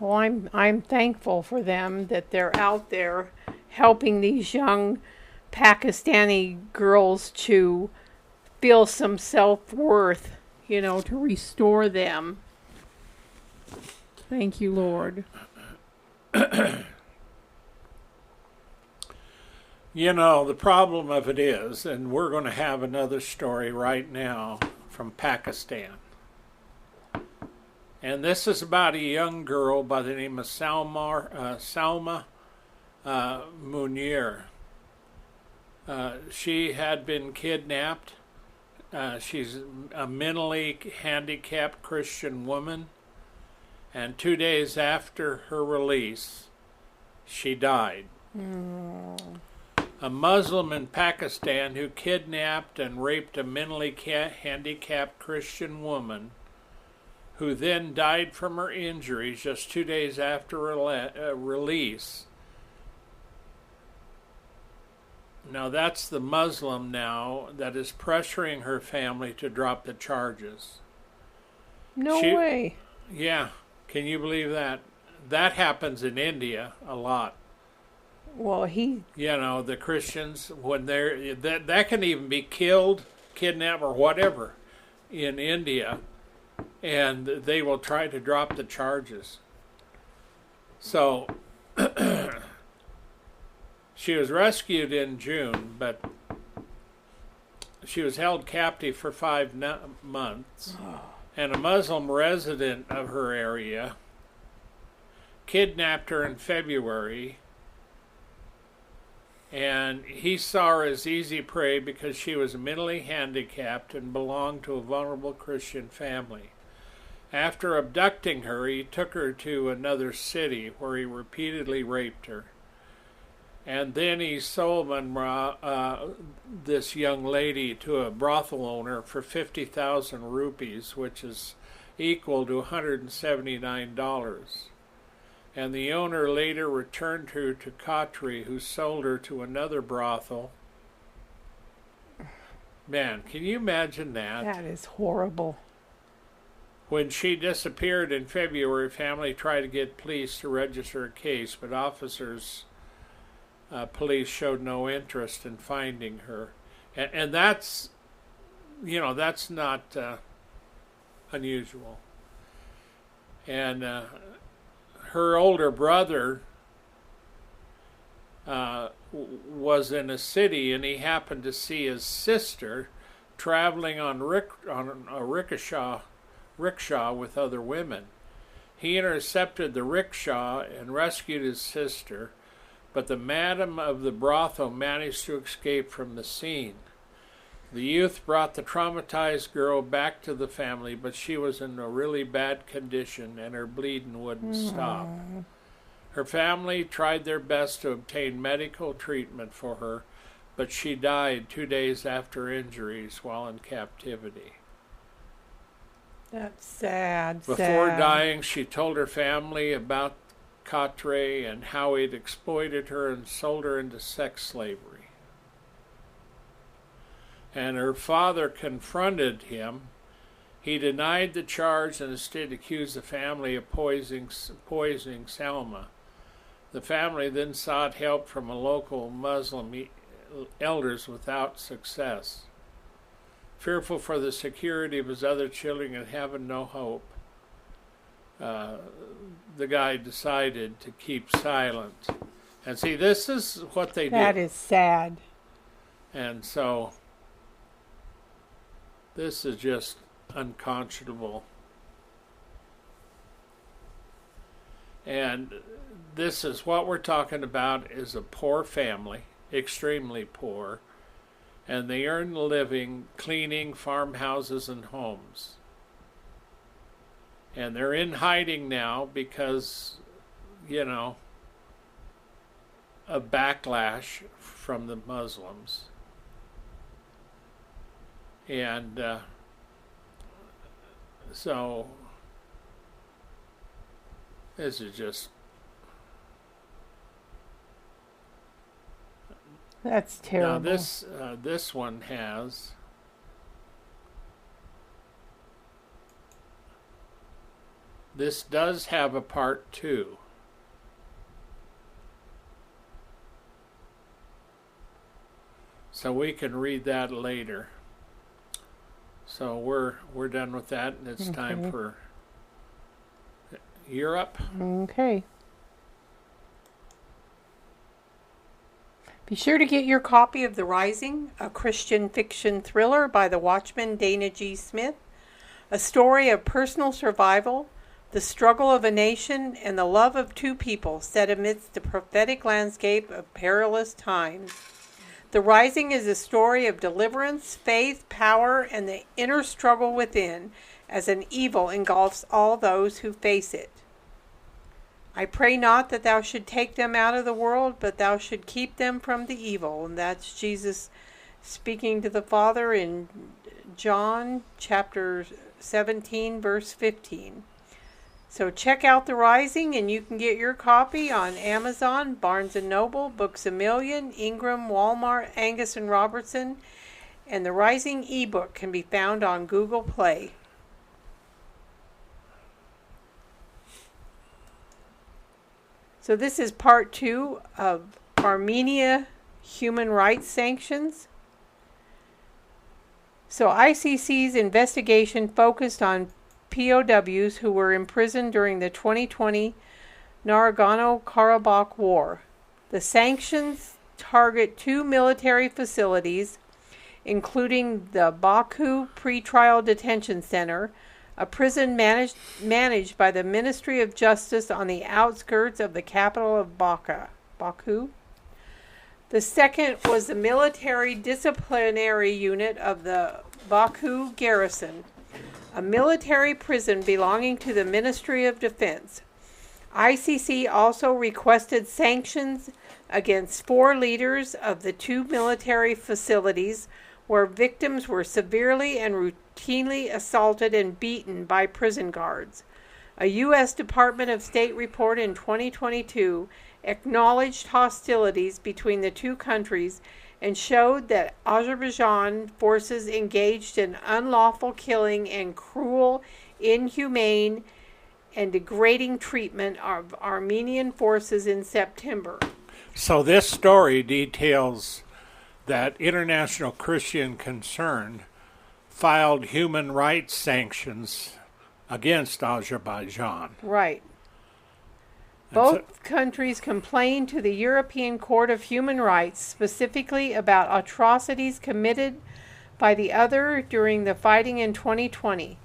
Well, I'm thankful for them that they're out there helping these young Pakistani girls to feel some self-worth, to restore them. Thank you, Lord. The problem of it is, and we're going to have another story right now from Pakistan. And this is about a young girl by the name of Salma Munir. She had been kidnapped. She's a mentally handicapped Christian woman. And 2 days after her release, she died. A Muslim in Pakistan who kidnapped and raped a mentally handicapped Christian woman who then died from her injuries just 2 days after release. Now that's the Muslim now that is pressuring her family to drop the charges. No way. Yeah, can you believe that? That happens in India a lot. Well, the Christians, when that can even be killed, kidnapped, or whatever in India, and they will try to drop the charges. So, she was rescued in June, but she was held captive for 5 months, and a Muslim resident of her area kidnapped her in February. And he saw her as easy prey because she was mentally handicapped and belonged to a vulnerable Christian family. After abducting her, he took her to another city where he repeatedly raped her. And then he sold this young lady to a brothel owner for 50,000 rupees, which is equal to $179. And the owner later returned her to Khatri, who sold her to another brothel. Man, can you imagine that? That is horrible. When she disappeared in February, family tried to get police to register a case, but police showed no interest in finding her. And that's, that's not unusual. And her older brother was in a city, and he happened to see his sister traveling on a rickshaw with other women. He intercepted the rickshaw and rescued his sister, but the madam of the brothel managed to escape from the scene. The youth brought the traumatized girl back to the family, but she was in a really bad condition and her bleeding wouldn't stop. Her family tried their best to obtain medical treatment for her, but she died 2 days after injuries while in captivity. That's sad. Before dying, she told her family about Khatri and how he'd exploited her and sold her into sex slavery. And her father confronted him. He denied the charge and instead accused the family of poisoning Salma. The family then sought help from a local Muslim elders without success. Fearful for the security of his other children and having no hope, the guy decided to keep silent. And see, this is what they do. That is sad. And so this is just unconscionable. And this is what we're talking about, is a poor family, extremely poor, and they earn a living cleaning farmhouses and homes. And they're in hiding now because, of backlash from the Muslims. And so this is just... That's terrible. Now this one has... This does have a part 2. So we can read that later. So we're done with that, and it's time for Europe. Okay. Be sure to get your copy of The Rising, a Christian fiction thriller by the Watchman Dana G. Smith, a story of personal survival, the struggle of a nation, and the love of two people set amidst the prophetic landscape of perilous times. The Rising is a story of deliverance, faith, power, and the inner struggle within as an evil engulfs all those who face it. I pray not that thou should take them out of the world, but thou should keep them from the evil. And that's Jesus speaking to the Father in John chapter 17, verse 15. So check out The Rising, and you can get your copy on Amazon, Barnes & Noble, Books A Million, Ingram, Walmart, Angus & Robertson, and The Rising ebook can be found on Google Play. So this is part 2 of Armenia human rights sanctions. So ICC's investigation focused on POWs who were imprisoned during the 2020 Nagorno-Karabakh War. The sanctions target 2 military facilities, including the Baku Pretrial Detention Center, a prison managed by the Ministry of Justice on the outskirts of the capital of Baku. The second was the military disciplinary unit of the Baku garrison, a military prison belonging to the Ministry of Defense. ICC also requested sanctions against 4 leaders of the 2 military facilities where victims were severely and routinely assaulted and beaten by prison guards. A U.S. Department of State report in 2022 acknowledged hostilities between the 2 countries and showed that Azerbaijan forces engaged in unlawful killing and cruel, inhumane, and degrading treatment of Armenian forces in September. So this story details that International Christian Concern filed human rights sanctions against Azerbaijan. Right. Both countries complained to the European Court of Human Rights specifically about atrocities committed by the other during the fighting in 2020.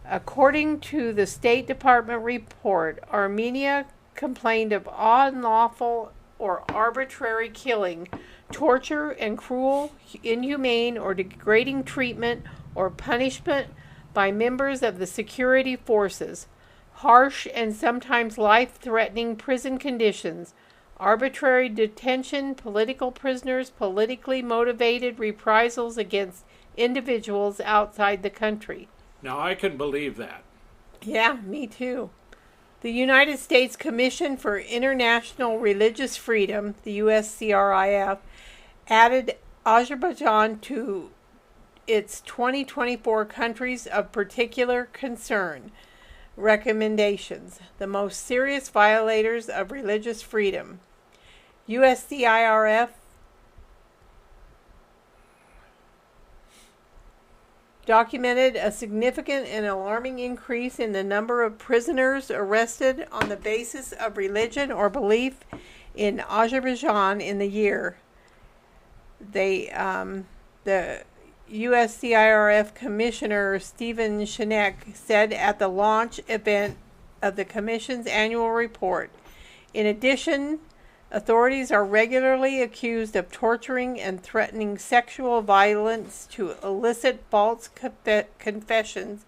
According to the State Department report, Armenia complained of unlawful or arbitrary killing, torture, and cruel, inhumane, or degrading treatment or punishment by members of the security forces, harsh and sometimes life-threatening prison conditions, arbitrary detention, political prisoners, politically motivated reprisals against individuals outside the country. Now I can believe that. Yeah, me too. The United States Commission for International Religious Freedom, the USCRIF, added Azerbaijan to its 2024 countries of particular concern recommendations, the most serious violators of religious freedom. USCIRF documented a significant and alarming increase in the number of prisoners arrested on the basis of religion or belief in Azerbaijan in the year. The USCIRF Commissioner Stephen Shinek said at the launch event of the Commission's annual report. In addition, authorities are regularly accused of torturing and threatening sexual violence to elicit false confessions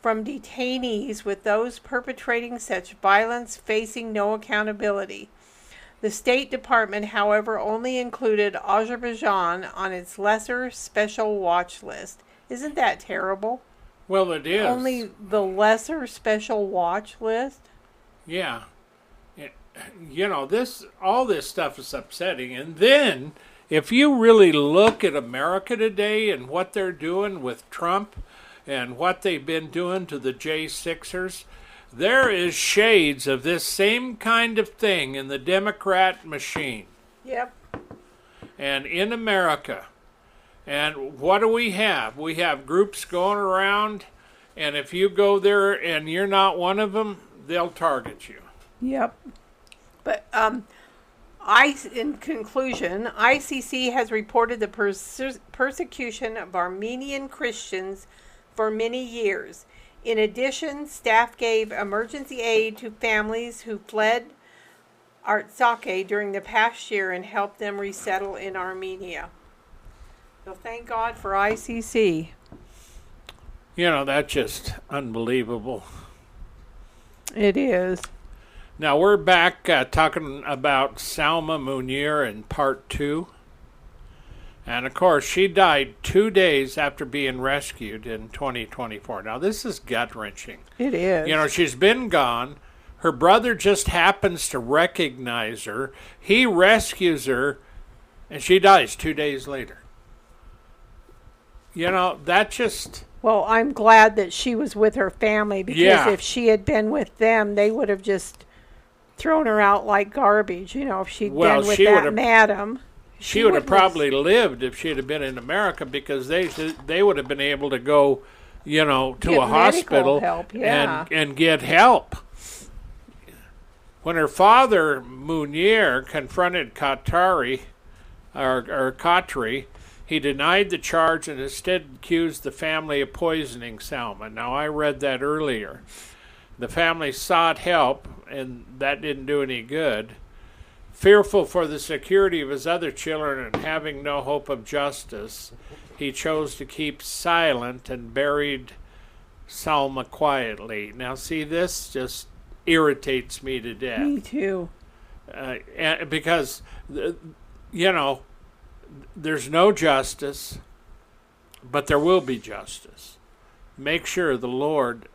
from detainees, with those perpetrating such violence facing no accountability. The State Department, however, only included Azerbaijan on its lesser special watch list. Isn't that terrible? Well, it is. Only the lesser special watch list? Yeah. You know, all this stuff is upsetting. And then, if you really look at America today and what they're doing with Trump and what they've been doing to the J6ers, There is shades of this same kind of thing in the Democrat machine. Yep. And in America. And what do we have? We have groups going around, and if you go there and you're not one of them, they'll target you. Yep. But in conclusion, ICC has reported the persecution of Armenian Christians for many years. In addition, staff gave emergency aid to families who fled Artsakh during the past year and helped them resettle in Armenia. So thank God for ICC. You know, that's just unbelievable. It is. Now we're back talking about Salma Munir in part 2. And of course, she died 2 days after being rescued in 2024. Now this is gut-wrenching. It is. You know, she's been gone. Her brother just happens to recognize her. He rescues her, and she dies 2 days later. You know, that just... Well, I'm glad that she was with her family, because if she had been with them, they would have just thrown her out like garbage. You know, if she'd been with that madam. She would have probably lived if she had been in America, because they would have been able to go, you know, to a hospital and get help. When her father, Munir, confronted Khatri, he denied the charge and instead accused the family of poisoning Salma. Now, I read that earlier. The family sought help, and that didn't do any good. Fearful for the security of his other children and having no hope of justice, he chose to keep silent and buried Salma quietly. Now, see, this just irritates me to death. Me too. Because, you know, there's no justice, but there will be justice. Make sure the Lord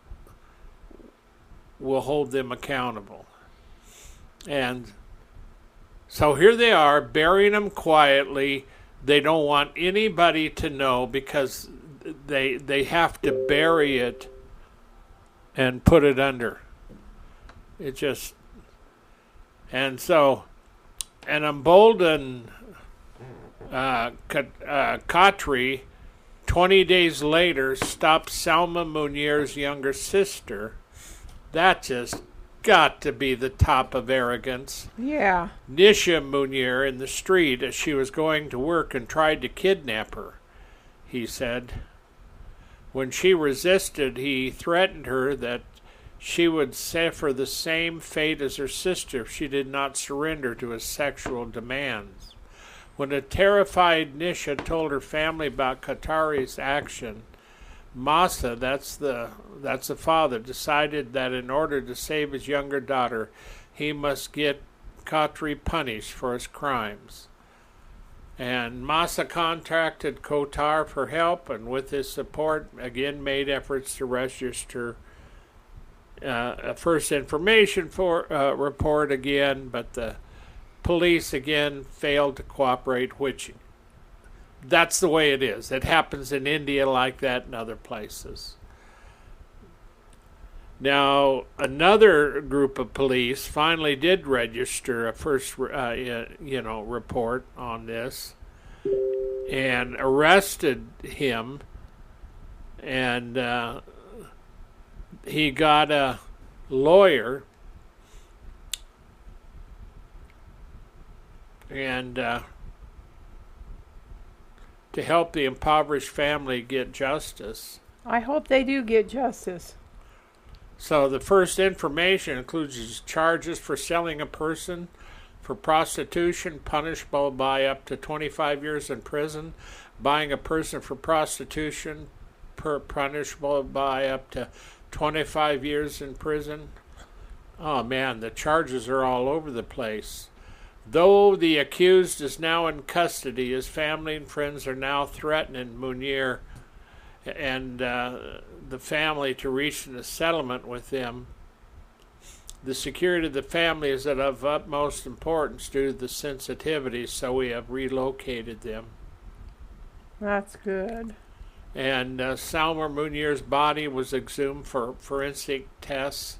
will hold them accountable. And so here they are, burying them quietly. They don't want anybody to know, because they have to bury it and put it under. It just... And so, an emboldened Khatri, 20 days later, stopped Salma Munir's younger sister. That just got to be the top of arrogance. Yeah. Nisha Munir in the street as she was going to work and tried to kidnap her, he said. When she resisted, he threatened her that she would suffer the same fate as her sister if she did not surrender to his sexual demands. When a terrified Nisha told her family about Khatari's action, Masa, that's the father, decided that in order to save his younger daughter, he must get Khatri punished for his crimes. And Masa contacted Kotar for help, and with his support, again made efforts to register a first information report again, but the police again failed to cooperate, which that's the way it is. It happens in India like that and other places. Now, another group of police finally did register a first, report on this and arrested him, and he got a lawyer and to help the impoverished family get justice. I hope they do get justice. So the first information includes charges for selling a person for prostitution, punishable by up to 25 years in prison, buying a person for prostitution, punishable by up to 25 years in prison. Oh man, the charges are all over the place. Though the accused is now in custody, his family and friends are now threatening Munir and the family to reach a settlement with them. The security of the family is of utmost importance due to the sensitivity, so we have relocated them. That's good. And Salma Munir's body was exhumed for forensic tests,